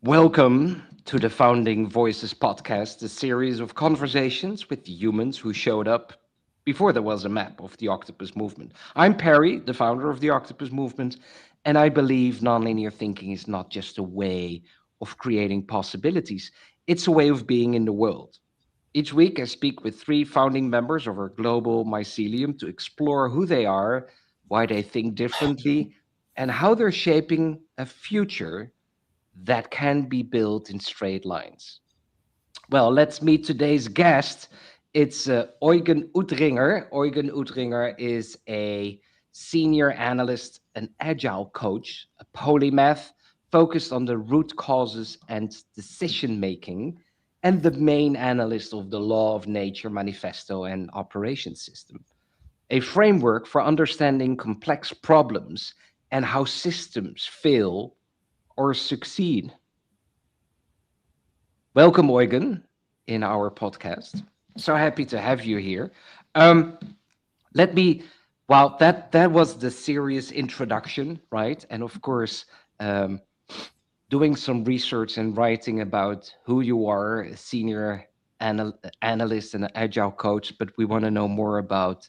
Welcome to the Founding Voices podcast, a series of conversations with humans who showed up before there was a map of the Octopus Movement. I'm Perry, the founder of the Octopus Movement, and I believe nonlinear thinking is not just a way of creating possibilities, it's a way of being in the world. Each week, I speak with three founding members of our global mycelium to explore who they are, why they think differently, and how they're shaping a future that can be built in straight lines. Well, let's meet today's guest. It's Eugen Oetringer. Eugen Oetringer is a senior analyst, an agile coach, a polymath focused on the root causes and decision making, and the main analyst of the Law of Nature Manifesto and Operation System, a framework for understanding complex problems and how systems fail or succeed. Welcome, Eugen, in our podcast. So happy to have you here. Um, let me, well, that was the serious introduction, right? And of course, um, doing some research and writing about who you are, a senior analyst and an agile coach, but we want to know more about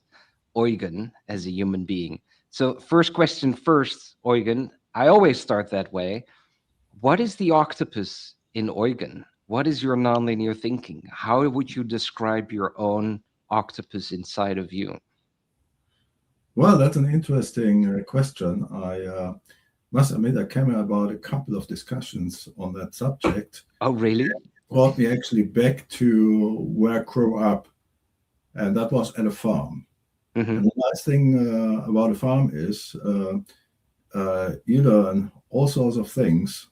Eugen as a human being. So, first question first, Eugen. I always start that way. What is the octopus in Eugen? What is your nonlinear thinking? How would you describe your own octopus inside of you? Well, that's an interesting question. I must admit I came about a couple of discussions on that subject. Oh, really? Brought me actually back to where I grew up, and that was at a farm. And Mm-hmm. the nice thing about a farm is you learn all sorts of things,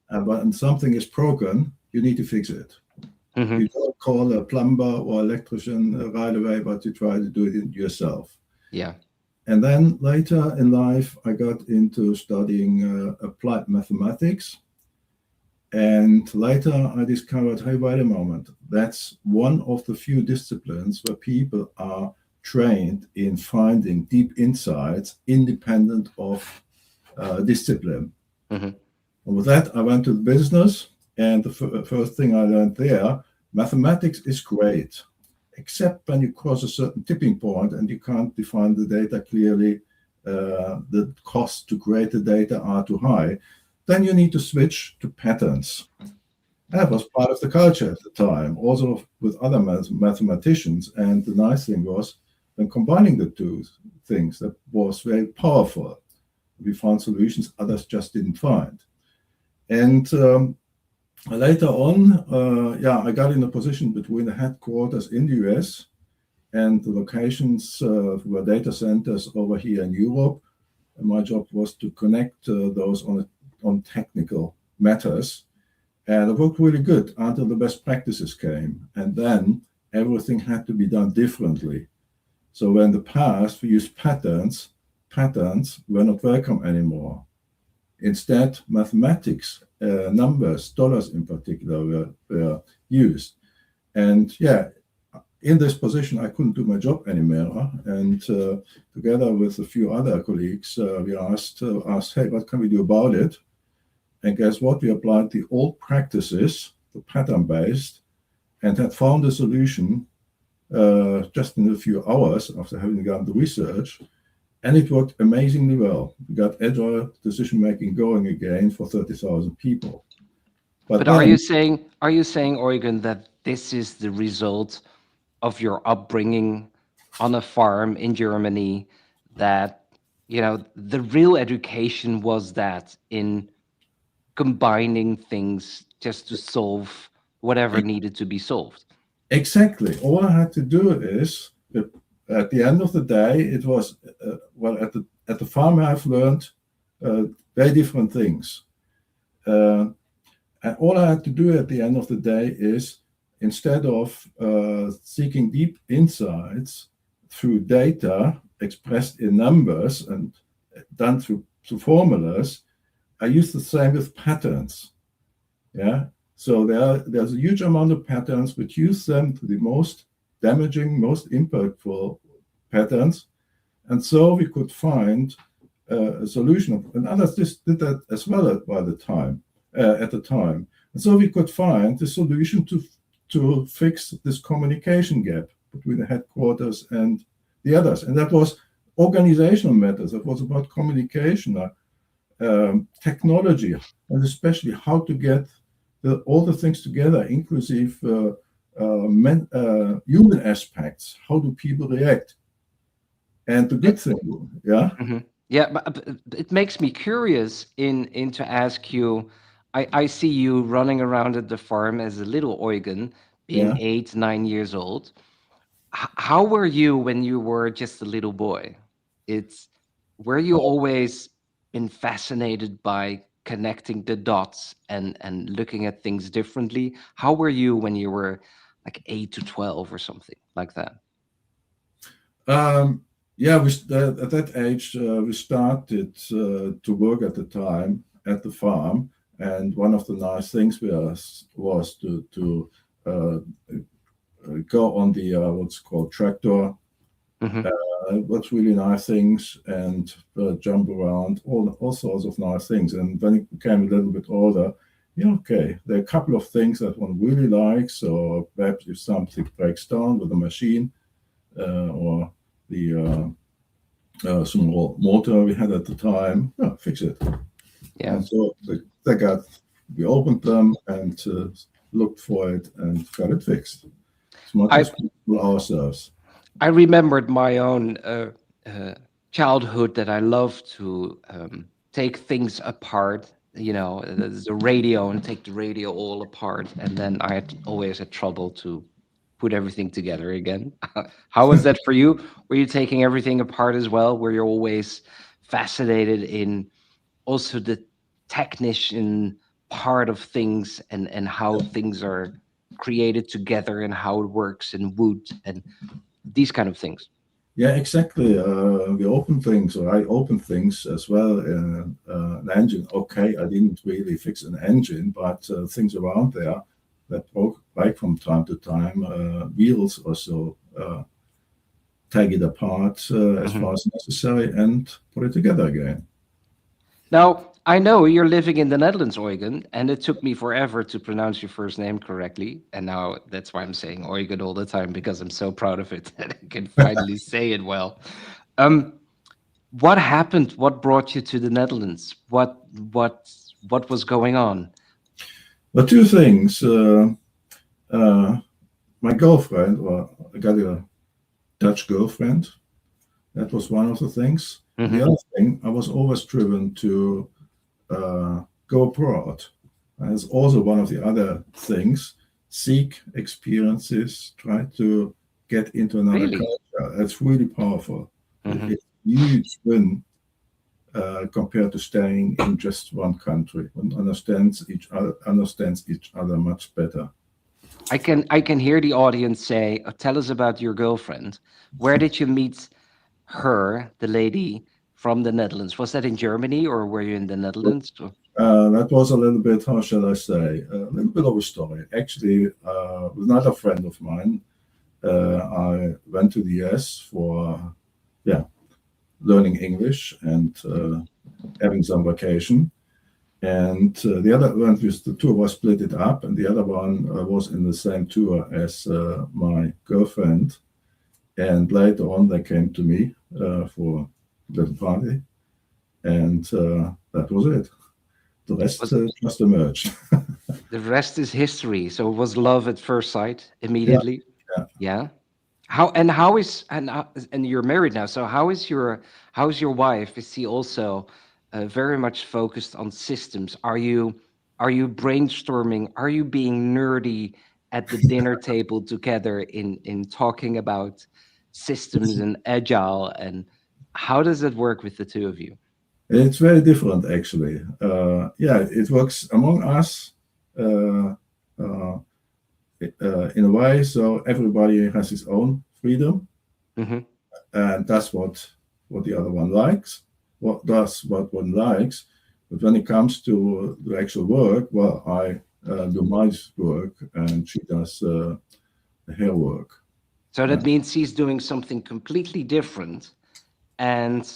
but when something is broken, you need to fix it. Mm-hmm. You don't call a plumber or electrician right away, but you try to do it yourself. Yeah. And then later in life, I got into studying applied mathematics. And later I discovered, hey, wait a moment, that's one of the few disciplines where people are trained in finding deep insights independent of discipline. Mm-hmm. And with that, I went to the business. And the first thing I learned there, mathematics is great, except when you cross a certain tipping point and you can't define the data clearly, the costs to create the data are too high, then you need to switch to patterns. That was part of the culture at the time, also with other mathematicians. And the nice thing was, when combining the two things, that was very powerful. We found solutions others just didn't find. And later on, I got in a position between the headquarters in the US and the locations were data centers over here in Europe. And my job was to connect those on technical matters. And it worked really good until the best practices came. And then everything had to be done differently. So in the past, we used patterns were not welcome anymore. Instead, mathematics, numbers, dollars in particular, were used. And in this position, I couldn't do my job anymore. And together with a few other colleagues, we asked, hey, what can we do about it? And guess what? We applied the old practices, the pattern-based, and had found a solution just in a few hours after having done the research. And it worked amazingly well. We got agile decision-making going again for 30,000 people. But are you saying, Eugen, that this is the result of your upbringing on a farm in Germany? That the real education was that in combining things just to solve whatever needed to be solved. Exactly. All I had to do is, at the end of the day, it was, at the farm I've learned very different things. And all I had to do at the end of the day is, instead of seeking deep insights through data expressed in numbers and done through formulas, I use the same with patterns. Yeah. So there's a huge amount of patterns, but use them to the most damaging, most impactful patterns. And so we could find a solution. And others just did that as well by the time. at the time. And so we could find the solution to fix this communication gap between the headquarters and the others. And that was organizational matters. That was about communication, technology, and especially how to get all the things together, inclusive human aspects. How do people react? And the good thing, yeah. Yeah, but it makes me curious in to ask you. I see you running around at the farm as a little Eugen, being Yeah. 8, 9 years old. How were you when you were just a little boy? It's Were you always been fascinated by connecting the dots and looking at things differently? How were you when you were like 8 to 12 or something like that? Yeah, at that age, we started to work at the time at the farm. And one of the nice things was to go on the what's called tractor. What's really nice things, and jump around, all sorts of nice things. And when it became a little bit older, yeah, okay, there are a couple of things that one really likes. So perhaps if something breaks down with the machine or the small motor we had at the time, yeah, fix it. Yeah. And so we opened them and looked for it and got it fixed. As much as possible ourselves. I remembered my own childhood that I loved to take things apart, the radio, and take the radio all apart. And then I always had trouble to put everything together again. How was that for you? Were you taking everything apart as well? Were you always fascinated in also the technician part of things and how things are created together and how it works in wood and these kind of things? Yeah, exactly. We open things, or I open things as well. An engine, okay, I didn't really fix an engine, but things around there that broke right from time to time, wheels or so, take it apart as far as necessary and put it together again. Now, I know you're living in the Netherlands, Eugen, and it took me forever to pronounce your first name correctly. And now that's why I'm saying Eugen all the time, because I'm so proud of it that I can finally say it well. What happened? What brought you to the Netherlands? What was going on? Well, two things. My girlfriend, well, I got a Dutch girlfriend. That was one of the things. The other thing, I was always driven to go abroad. And it's also one of the other things. Seek experiences, try to get into another culture. That's really powerful. It's a huge win compared to staying in just one country. One understands each other much better. I can hear the audience say, "Tell us about your girlfriend. Where did you meet her, the lady from the Netherlands? Was that in Germany or were you in the Netherlands?" That was a little bit, how shall I say, a little bit of a story. Actually, with another friend of mine, I went to the US for, learning English and having some vacation. And the other one, the tour was split it up, and the other one was in the same tour as my girlfriend. And later on, they came to me for a little party, and that was it. The rest just emerged. The rest is history. So it was love at first sight immediately. Yeah. And you're married now. So how's your wife? Is she also very much focused on systems? Are you brainstorming? Are you being nerdy at the dinner table together in talking about systems and agile? And how does it work with the two of you? It's very different, actually. It works among us in a way. So everybody has his own freedom, and that's what the other one likes. What one likes. But when it comes to the actual work, well, I do my work, and she does her work. So that means she's doing something completely different, and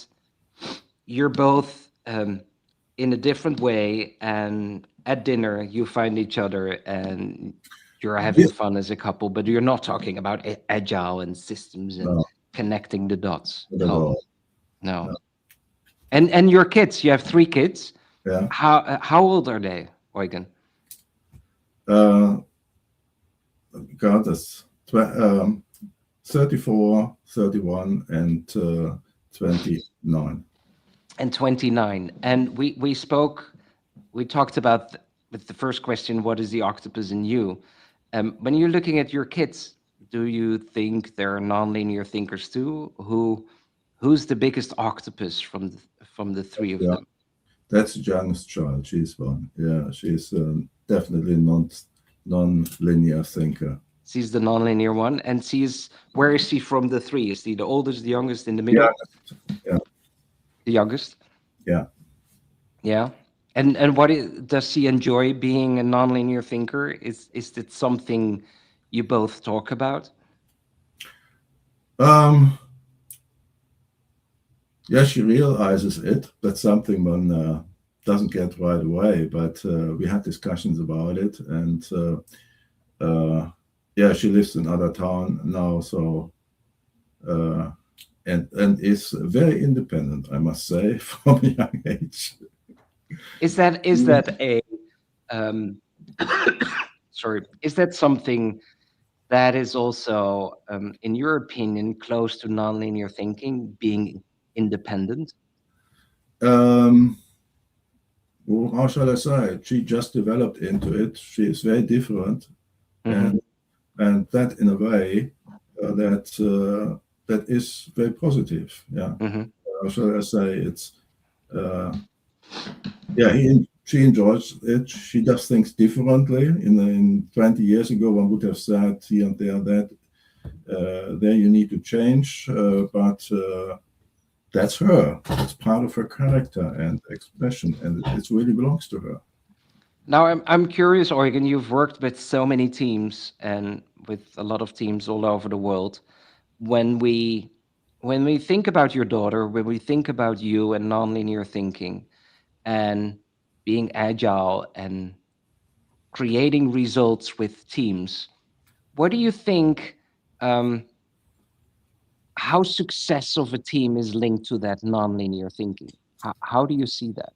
you're both in a different way, and at dinner you find each other and you're Yeah, having fun as a couple, but you're not talking about agile and systems and no, connecting the dots. not at No, all. no. No. And your kids, you have three kids. Yeah. How old are they, Eugen? Uh, God, that's 34, 31, and 29. And 29. And we talked about with the first question, what is the octopus in you? When you're looking at your kids, do you think they're nonlinear thinkers too? Who's the biggest octopus from the three of Yeah, them? that's the youngest child. She's one. Yeah, she's definitely non-linear thinker. She's the nonlinear one, and where is she from the three? Is she the oldest, the youngest, in the Yeah, middle? yeah, The youngest. yeah. Yeah. And does she enjoy being a nonlinear thinker? Is it something you both talk about? Um, yeah, she realizes it. That's something one doesn't get right away, but we had discussions about it, and yeah, she lives in another town now, so uh, and is very independent, I must say, from a young age. Is that a um, sorry? Is that something that is also, in your opinion, close to nonlinear thinking, being independent? Um, well, how shall I say? She just developed into it. She is very different, Hmm. and that in a way that is very positive. Yeah. Hmm. How shall I say? It's uh, yeah. She enjoys it. She does things differently. In 20 years ago, one would have said here and there that there you need to change, but that's her. It's part of her character and expression, and it really belongs to her. Now, I'm curious, Eugen. You've worked with so many teams and with a lot of teams all over the world. When we when we think about your daughter, when we think about you and nonlinear thinking and being agile and creating results with teams, what do you think? Um, how success of a team is linked to that nonlinear thinking? How do you see that?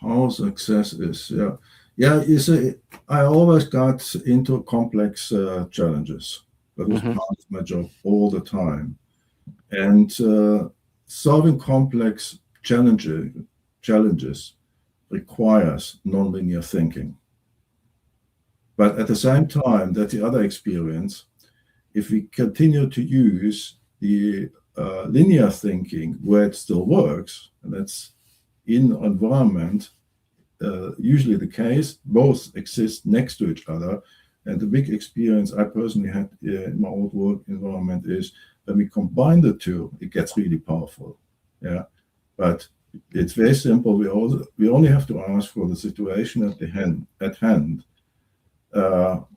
How success is, yeah, yeah. You see, I always got into complex challenges. That was Hmm. part of my job all the time, and solving complex challenges requires nonlinear thinking. But at the same time, that's the other experience. If we continue to use the linear thinking where it still works, and that's in environment, usually the case, both exist next to each other. And the big experience I personally had in my old work environment is when we combine the two, it gets really powerful. Yeah, but it's very simple. We only have to ask for the situation at hand.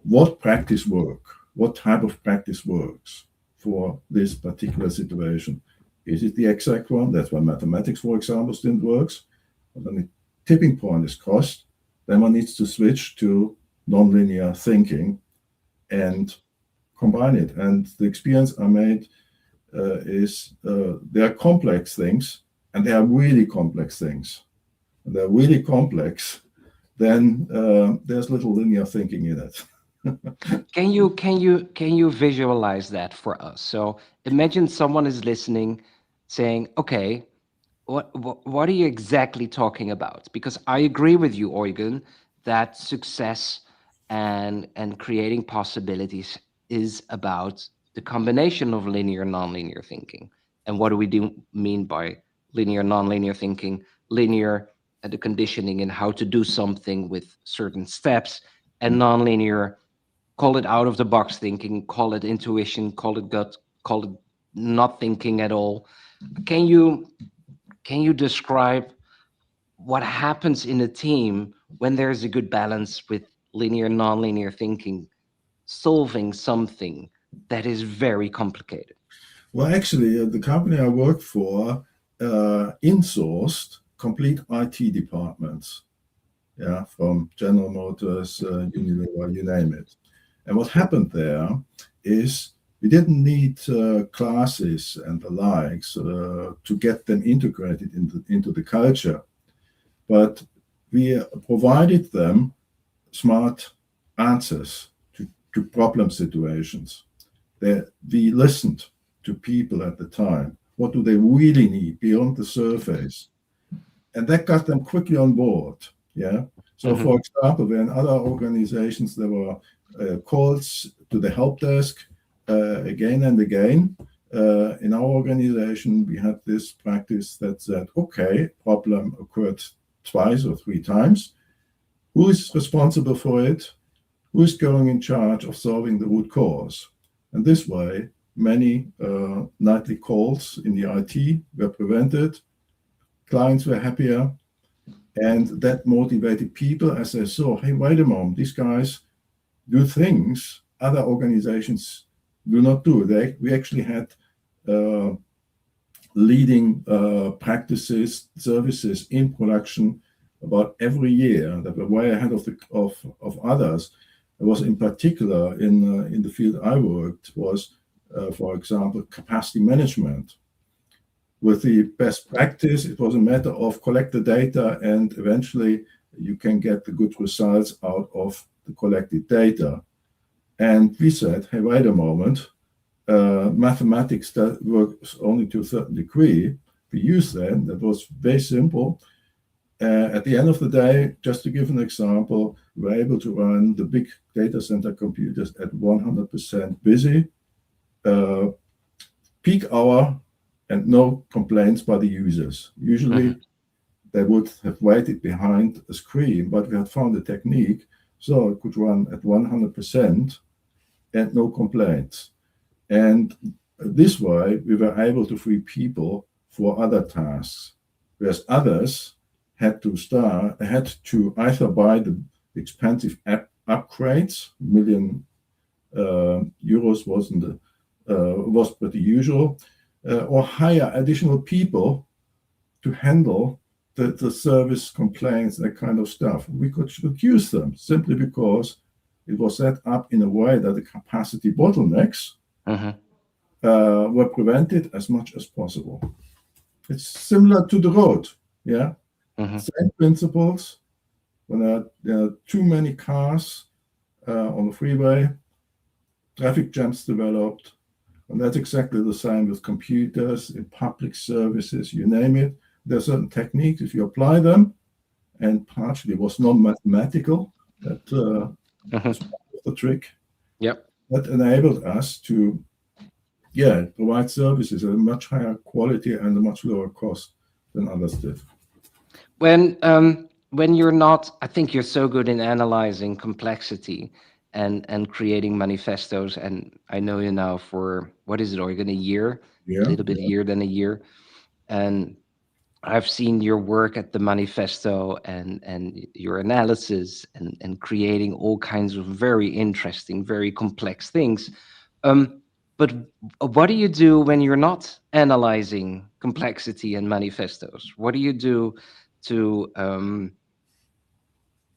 What practice work? What type of practice works for this particular situation? Is it the exact one? That's why mathematics, for example, still works. But when the tipping point is crossed, then one needs to switch to nonlinear thinking and combine it. And the experience I made is they are complex things, and they are really complex things. And they're really complex, then there's little linear thinking in it. Can you visualize that for us? So imagine someone is listening, saying, "Okay, what are you exactly talking about?" Because I agree with you, Eugen, that success and creating possibilities is about the combination of linear and nonlinear thinking. And what do we mean by linear, nonlinear thinking? Linear, the conditioning and how to do something with certain steps, and nonlinear, call it out of the box thinking, call it intuition, call it gut, call it not thinking at all. Can you can you describe what happens in a team when there's a good balance with linear, nonlinear thinking, solving something that is very complicated? Well, actually, the company I worked for insourced complete IT departments. yeah, from General Motors, Unilever, you name it. And what happened there is we didn't need classes and the likes to get them integrated into the culture, but we provided them smart answers to problem situations. We listened to people at the time. What do they really need beyond the surface? And that got them quickly on board. Yeah. So, for example, when other organizations there were calls to the help desk again and again. In our organization, we had this practice that said, okay, problem occurred twice or three times. Who is responsible for it? Who is going in charge of solving the root cause? And this way, many nightly calls in the IT were prevented. Clients were happier. And that motivated people as they saw, hey, wait a moment, these guys do things other organizations do not do. We actually had leading practices, services in production about every year that were way ahead of others. It was in particular in the field I worked was, for example, capacity management. With the best practice, it was a matter of collect the data and eventually you can get the good results out of the collected data. And we said, hey, wait a moment, mathematics that works only to a certain degree. We use that was very simple. At the end of the day, just to give an example, we were able to run the big data center computers at 100% busy, peak hour, and no complaints by the users. Usually, they would have waited behind a screen, but we had found a technique so it could run at 100% and no complaints. And this way, we were able to free people for other tasks, whereas others had to either buy the expensive upgrades, million euros was pretty usual, or hire additional people to handle the service complaints, that kind of stuff. We could reduce them simply because it was set up in a way that the capacity bottlenecks were prevented as much as possible. It's similar to the road, yeah? Same principles. When there are too many cars on the freeway, traffic jams developed, and that's exactly the same with computers, in public services, you name it. There are certain techniques, if you apply them, and partially was non-mathematical, that was part of the trick. Yep. That enabled us to, provide services at a much higher quality and a much lower cost than others did. When you're not, I think you're so good in analyzing complexity and creating manifestos. And I know you now for, what is it, Eugen, a year? Yeah. A little bit year than a year. And I've seen your work at the manifesto and your analysis and creating all kinds of very interesting, very complex things. But what do you do when you're not analyzing complexity and manifestos? What do you do to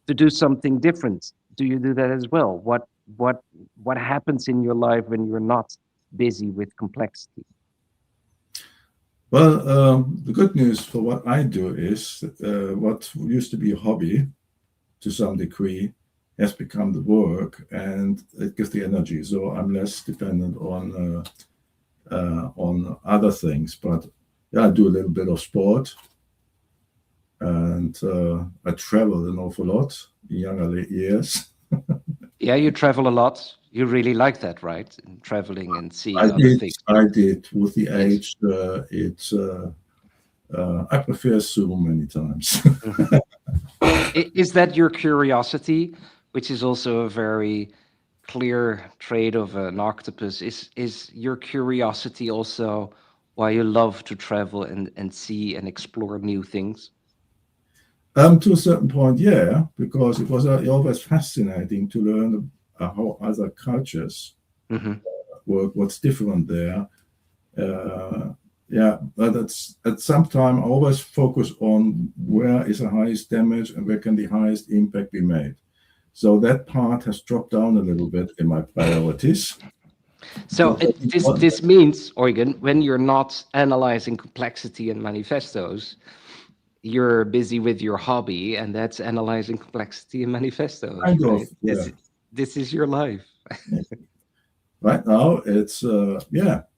do something different? Do you do that as well? What happens in your life when you're not busy with complexity? Well, the good news for what I do is what used to be a hobby to some degree has become the work, and it gives the energy. So I'm less dependent on other things. But yeah, I do a little bit of sport, and I travel an awful lot in younger years. Yeah, you travel a lot. You really like that, right? Traveling and seeing other things. I did. With the age, I prefer Zoom many times. Is that your curiosity, which is also a very clear trait of an octopus? Is your curiosity also why you love to travel and see and explore new things? To a certain point, yeah, because it was always fascinating to learn how other cultures work, what's different there. Yeah, but at some time always focus on where is the highest damage and where can the highest impact be made. So that part has dropped down a little bit in my priorities. So Because I think this means, Eugen, when you're not analyzing complexity in manifestos, you're busy with your hobby, and that's analyzing complexity in manifestos, kind of, right? yeah. This is your life. Yeah. Right now, it's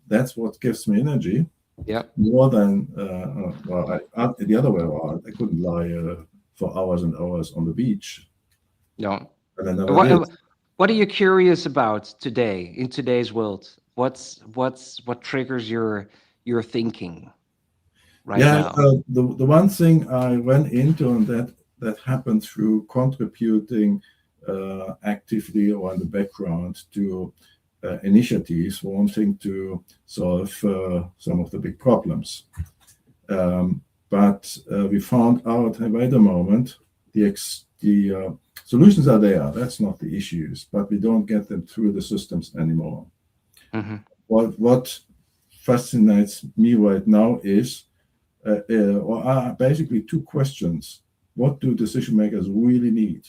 that's what gives me energy Yeah. more than the other way around. I couldn't lie for hours and hours on the beach, No. and I never What did. what are you curious about today in today's world? What triggers your thinking right Yeah, now? the one thing I went into, and that happened through contributing actively or in the background to initiatives wanting to solve some of the big problems. But we found out, hey, wait a moment, the solutions are there. That's not the issues, but we don't get them through the systems anymore. Hmm. What fascinates me right now is, or are basically two questions. What do decision makers really need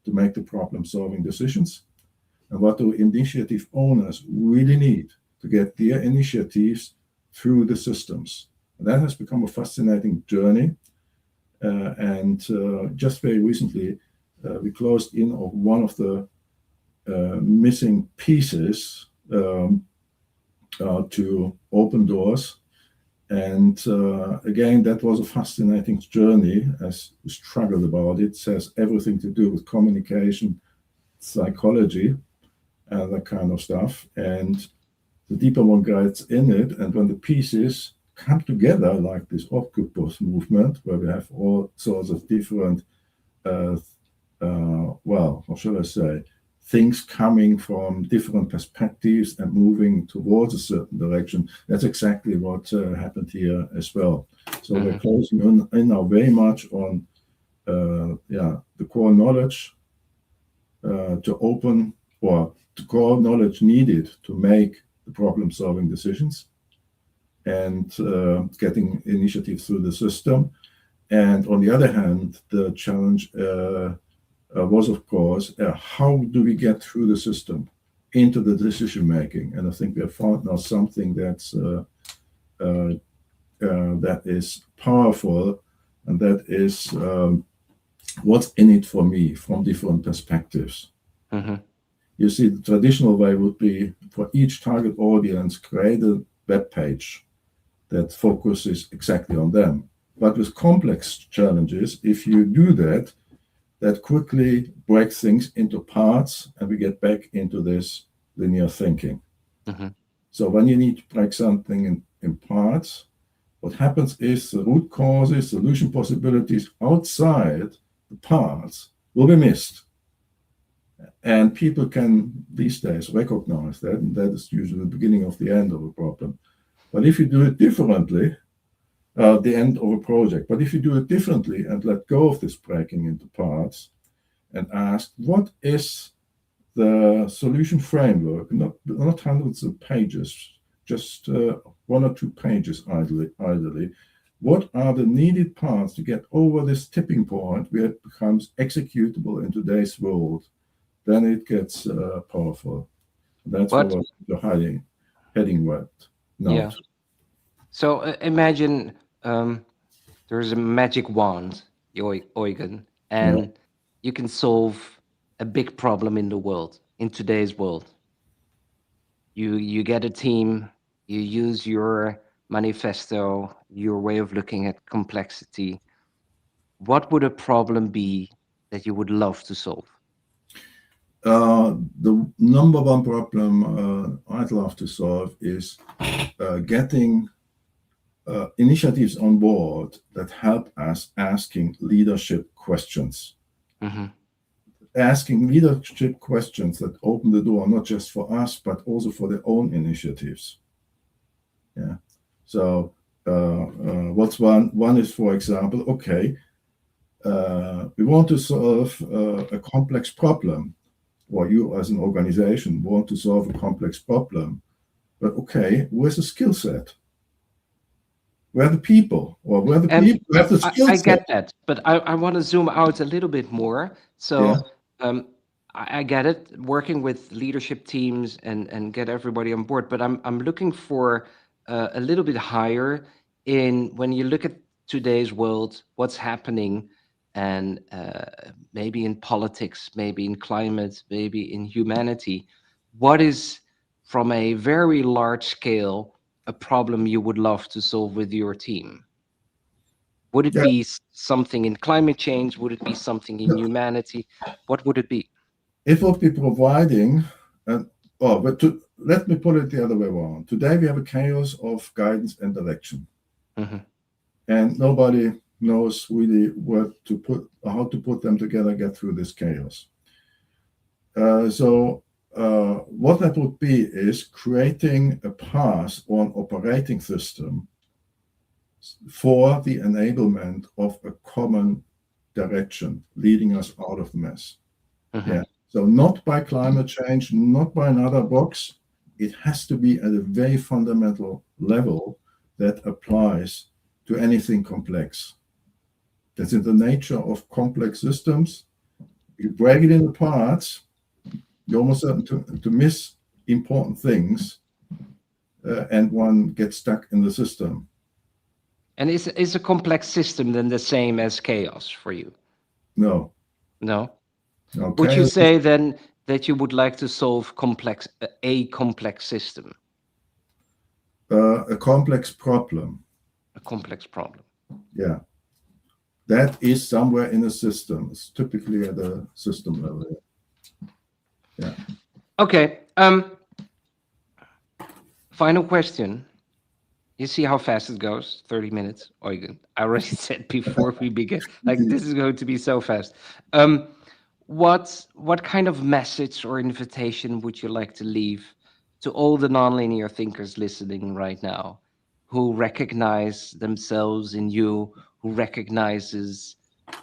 to make the problem solving decisions? And what do initiative owners really need to get their initiatives through the systems? And that has become a fascinating journey. And just very recently, we closed in on one of the missing pieces to open doors. And again, that was a fascinating journey as we struggled about it. It has everything to do with communication, psychology, and that kind of stuff. And the deeper one gets in it, and when the pieces come together, like this Octopus movement, where we have all sorts of different, how shall I say, things coming from different perspectives and moving towards a certain direction. That's exactly what happened here as well. So we're closing in now very much on the core knowledge to open, or the core knowledge needed to make the problem-solving decisions and getting initiatives through the system. And on the other hand, the challenge was, of course, how do we get through the system into the decision making? And I think we have found now something that's that is powerful, and that is what's in it for me from different perspectives. Hmm. You see, the traditional way would be for each target audience, create a web page that focuses exactly on them. But with complex challenges, if you do that, that quickly breaks things into parts, and we get back into this linear thinking. Hmm. So when you need to break something in parts, what happens is the root causes, solution possibilities outside the parts will be missed. And people can these days recognize that, and that is usually the beginning of the end of a problem. But if you do it differently, the end of a project. But if you do it differently and let go of this breaking into parts and ask, what is the solution framework? Not hundreds of pages, just one or two pages ideally. What are the needed parts to get over this tipping point where it becomes executable in today's world? Then it gets powerful. That's What? where we're heading right now. Yeah. So imagine there's a magic wand, Eugen, Yeah. and you can solve a big problem in the world, in today's world. You get a team, you use your manifesto, your way of looking at complexity. What would a problem be that you would love to solve? The number one problem I'd love to solve is getting initiatives on board that help us asking leadership questions. Hmm. Asking leadership questions that open the door not just for us, but also for their own initiatives. Yeah. So what's one? One is, for example, okay, we want to solve a complex problem, or you as an organization want to solve a complex problem. But okay, where's the skill set? We're the people, or we're the And people who have the skill I set. get that, but I want to zoom out a little bit more. Yeah, So I get it, working with leadership teams and get everybody on board. But I'm looking for a little bit higher in when you look at today's world, what's happening, and maybe in politics, maybe in climate, maybe in humanity. What is from a very large scale a problem you would love to solve with your team? Would it yeah. be something in climate change? Would it be something in humanity? What would it be? It will be providing, and but let me put it the other way around. Today we have a chaos of guidance and direction, Hmm. and nobody knows really how to put them together, get through this chaos. So what that would be is creating a path or an operating system for the enablement of a common direction leading us out of the mess. Hmm. Yeah. So not by climate change, not by another box. It has to be at a very fundamental level that applies to anything complex. That's in the nature of complex systems. You break it into parts, you're almost certain to miss important things, and one gets stuck in the system. And is a complex system then the same as chaos for you? No, No. no, Would you chaos is say then that you would like to solve a complex system, a complex problem. a complex problem? Yeah, that is somewhere in a system. It's typically at a system level. Yeah. Okay. Final question. You see how fast it goes? 30 minutes. Eugen, I already said before we begin, like this is going to be so fast. Um, what kind of message or invitation would you like to leave to all the nonlinear thinkers listening right now, who recognize themselves in you, who recognizes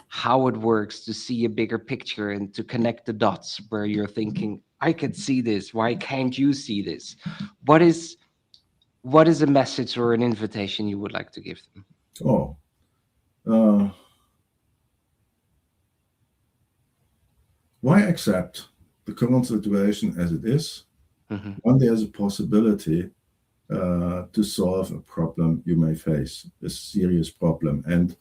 how it works to see a bigger picture and to connect the dots where you're thinking, I could see this. Why can't you see this? What is what is a message or an invitation you would like to give them? Oh, uh, why accept the current situation as it is Hmm. when there's a possibility to solve a problem you may face, a serious problem, and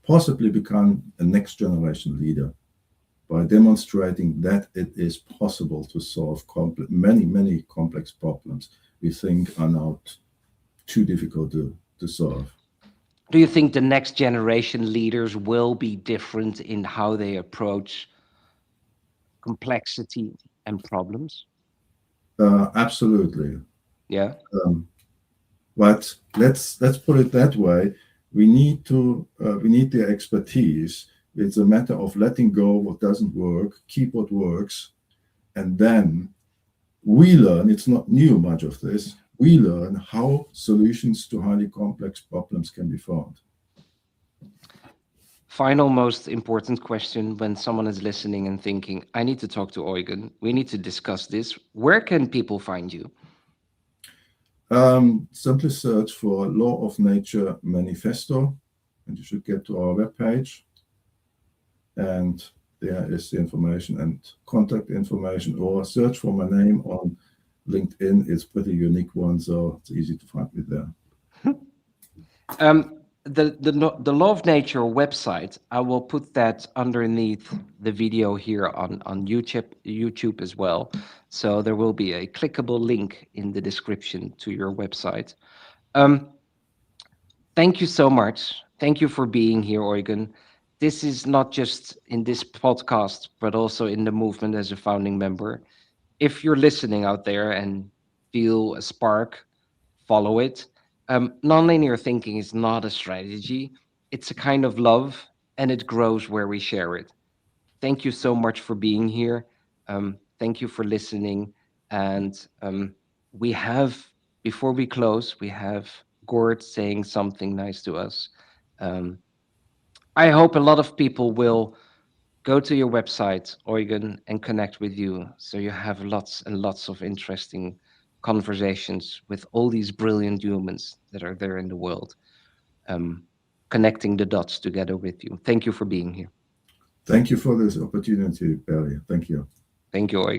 possibly become a next generation leader by demonstrating that it is possible to solve many, many complex problems we think are not too difficult to solve. Do you think the next generation leaders will be different in how they approach complexity and problems? Absolutely. Yeah. Um, but let's put it that way. We need the expertise. It's a matter of letting go what doesn't work, keep what works, and then we learn. It's not new, much of this. We learn how solutions to highly complex problems can be found. Final, most important question when someone is listening and thinking, I need to talk to Eugen. We need to discuss this. Where can people find you? Simply search for Law of Nature Manifesto, and you should get to our webpage. And there is the information and contact information, or search for my name on LinkedIn. It's a pretty unique one, so it's easy to find me there. The Law of Nature website, I will put that underneath the video here on YouTube as well. So there will be a clickable link in the description to your website. Um, Thank you so much. Thank you for being here, Eugen. This is not just in this podcast, but also in the movement as a founding member. If you're listening out there and feel a spark, follow it. Nonlinear thinking is not a strategy, it's a kind of love, and it grows where we share it. Thank you so much for being here. Thank you for listening. And we have, before we close, we have Gord saying something nice to us. Um, I hope a lot of people will go to your website, Eugen, and connect with you. So you have lots and lots of interesting conversations with all these brilliant humans that are there in the world. connecting the dots together with you. Thank you for being here. Thank you for this opportunity, Perry. Thank you. Thank you, Eugen.